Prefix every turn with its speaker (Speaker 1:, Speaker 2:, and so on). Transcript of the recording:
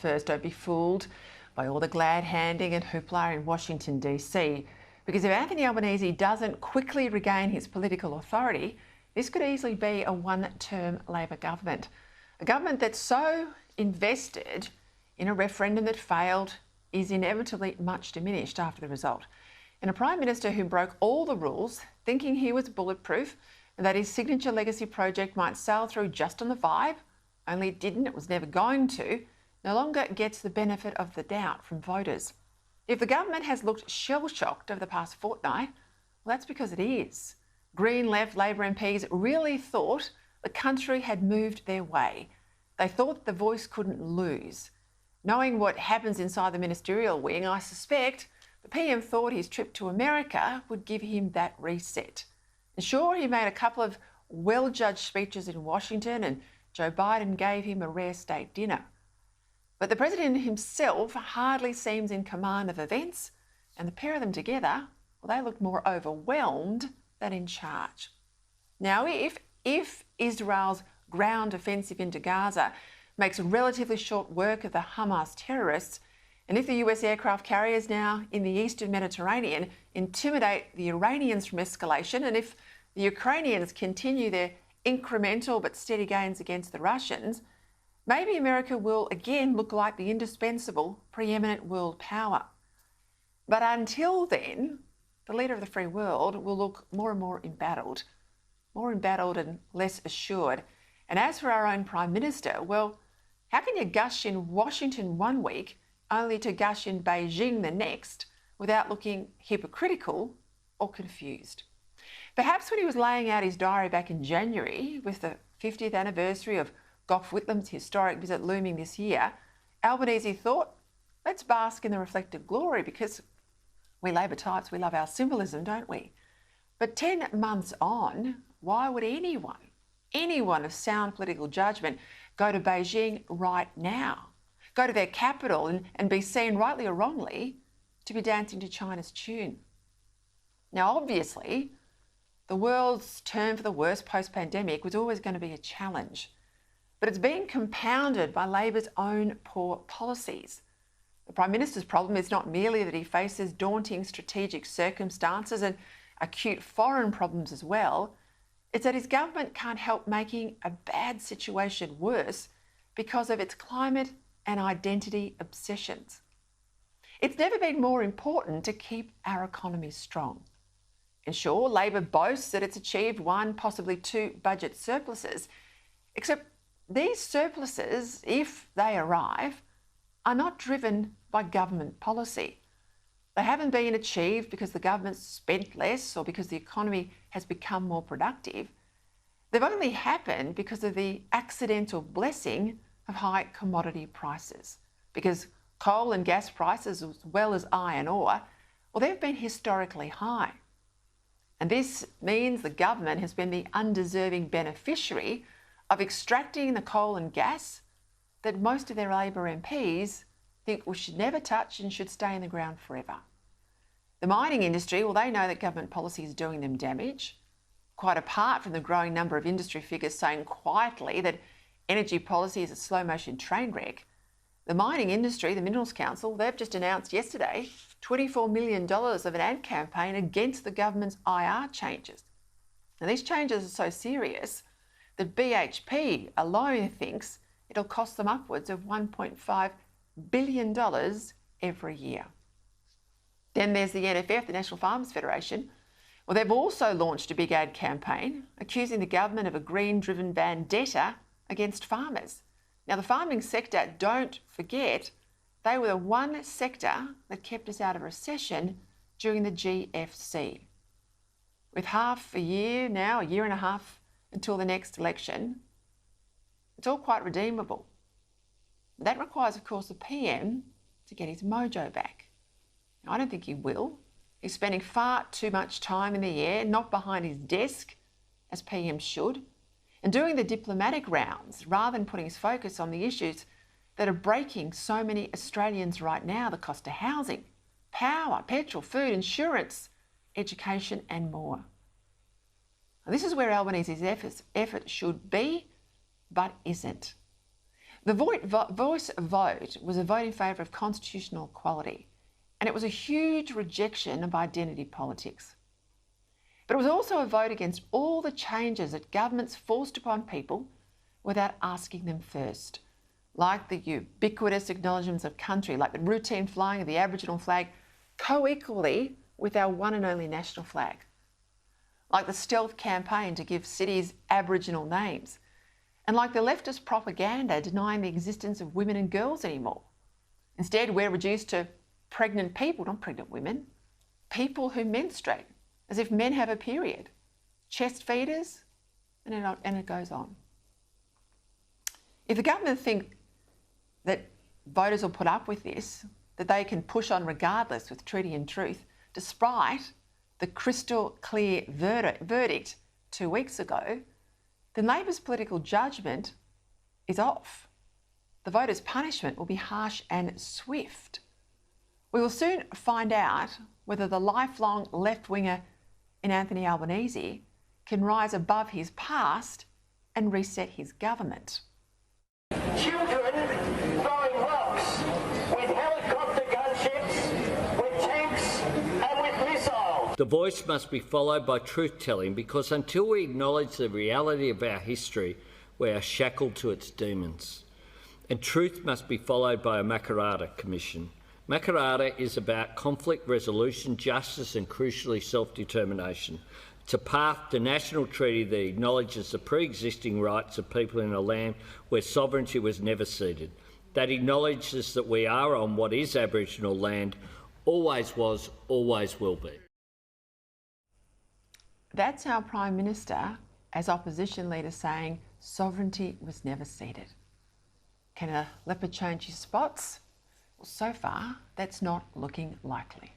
Speaker 1: first. Don't be fooled by all the glad-handing and hoopla in Washington, DC. Because if Anthony Albanese doesn't quickly regain his political authority, this could easily be a one-term Labor government. A government that's so invested in a referendum that failed is inevitably much diminished after the result. And a Prime Minister who broke all the rules, thinking he was bulletproof and that his signature legacy project might sail through just on the vibe, only it didn't, it was never going to, no longer gets the benefit of the doubt from voters. If the government has looked shell-shocked over the past fortnight, well, that's because it is. Green left Labor MPs really thought the country had moved their way. They thought the voice couldn't lose. Knowing what happens inside the ministerial wing, I suspect the PM thought his trip to America would give him that reset. And sure, he made a couple of well-judged speeches in Washington and Joe Biden gave him a rare steak dinner. But the president himself hardly seems in command of events, and the pair of them together, well, they look more overwhelmed than in charge. Now, if Israel's ground offensive into Gaza makes relatively short work of the Hamas terrorists, and if the US aircraft carriers now in the eastern Mediterranean intimidate the Iranians from escalation, and if the Ukrainians continue their incremental but steady gains against the Russians, maybe America will again look like the indispensable, preeminent world power. But until then, the leader of the free world will look more and more embattled and less assured. And as for our own Prime Minister, well, how can you gush in Washington one week only to gush in Beijing the next without looking hypocritical or confused? Perhaps when he was laying out his diary back in January with the 50th anniversary of Gough Whitlam's historic visit looming this year, Albanese thought, let's bask in the reflected glory because we Labor types, we love our symbolism, don't we? But 10 months on, why would anyone of sound political judgment go to Beijing right now? Go to their capital and be seen, rightly or wrongly, to be dancing to China's tune? Now, obviously, the world's turn for the worst post-pandemic was always going to be a challenge. But it's been compounded by Labor's own poor policies. The Prime Minister's problem is not merely that he faces daunting strategic circumstances and acute foreign problems as well, it's that his government can't help making a bad situation worse because of its climate and identity obsessions. It's never been more important to keep our economy strong. And sure, Labor boasts that it's achieved 1, possibly 2 budget surpluses, except these surpluses, if they arrive, are not driven by government policy. They haven't been achieved because the government spent less or because the economy has become more productive. They've only happened because of the accidental blessing of high commodity prices. Because coal and gas prices, as well as iron ore, well, they've been historically high. And this means the government has been the undeserving beneficiary of extracting the coal and gas that most of their Labor MPs think we should never touch and should stay in the ground forever. The mining industry, well, they know that government policy is doing them damage. Quite apart from the growing number of industry figures saying quietly that energy policy is a slow-motion train wreck, the mining industry, the Minerals Council, they've just announced yesterday $24 million of an ad campaign against the government's IR changes. Now, these changes are so serious that BHP alone thinks it'll cost them upwards of $1.5 billion every year. Then there's the NFF, the National Farmers Federation. Well, they've also launched a big ad campaign accusing the government of a green-driven vendetta against farmers. Now, the farming sector, don't forget, they were the one sector that kept us out of recession during the GFC. With half a year now, a year and a half until the next election, it's all quite redeemable. That requires, of course, the PM to get his mojo back. Now, I don't think he will. He's spending far too much time in the air, not behind his desk, as PM should, and doing the diplomatic rounds rather than putting his focus on the issues that are breaking so many Australians right now: the cost of housing, power, petrol, food, insurance, education and more. Now, this is where Albanese's effort should be, but isn't. The voice vote was a vote in favour of constitutional equality, and it was a huge rejection of identity politics. But it was also a vote against all the changes that governments forced upon people without asking them first, like the ubiquitous acknowledgements of country, like the routine flying of the Aboriginal flag co-equally with our one and only national flag, like the stealth campaign to give cities Aboriginal names, and like the leftist propaganda denying the existence of women and girls anymore. Instead, we're reduced to pregnant people, not pregnant women, people who menstruate, as if men have a period, chest feeders, and it goes on. If the government think that voters will put up with this, that they can push on regardless with treaty and truth, despite the crystal clear verdict 2 weeks ago, then Labor's political judgment is off. The voters' punishment will be harsh and swift. We will soon find out whether the lifelong left-winger in Anthony Albanese can rise above his past and reset his government.
Speaker 2: Children throwing rocks with helicopter gunships, with tanks and with missiles.
Speaker 3: The voice must be followed by truth-telling, because until we acknowledge the reality of our history, we are shackled to its demons. And truth must be followed by a Makarrata Commission. Makarrata is about conflict resolution, justice and, crucially, self-determination. It's a path to national treaty that acknowledges the pre-existing rights of people in a land where sovereignty was never ceded, that acknowledges that we are on what is Aboriginal land, always was, always will be.
Speaker 1: That's our Prime Minister, as opposition leader, saying sovereignty was never ceded. Can a leopard change his spots? Well, so far, that's not looking likely.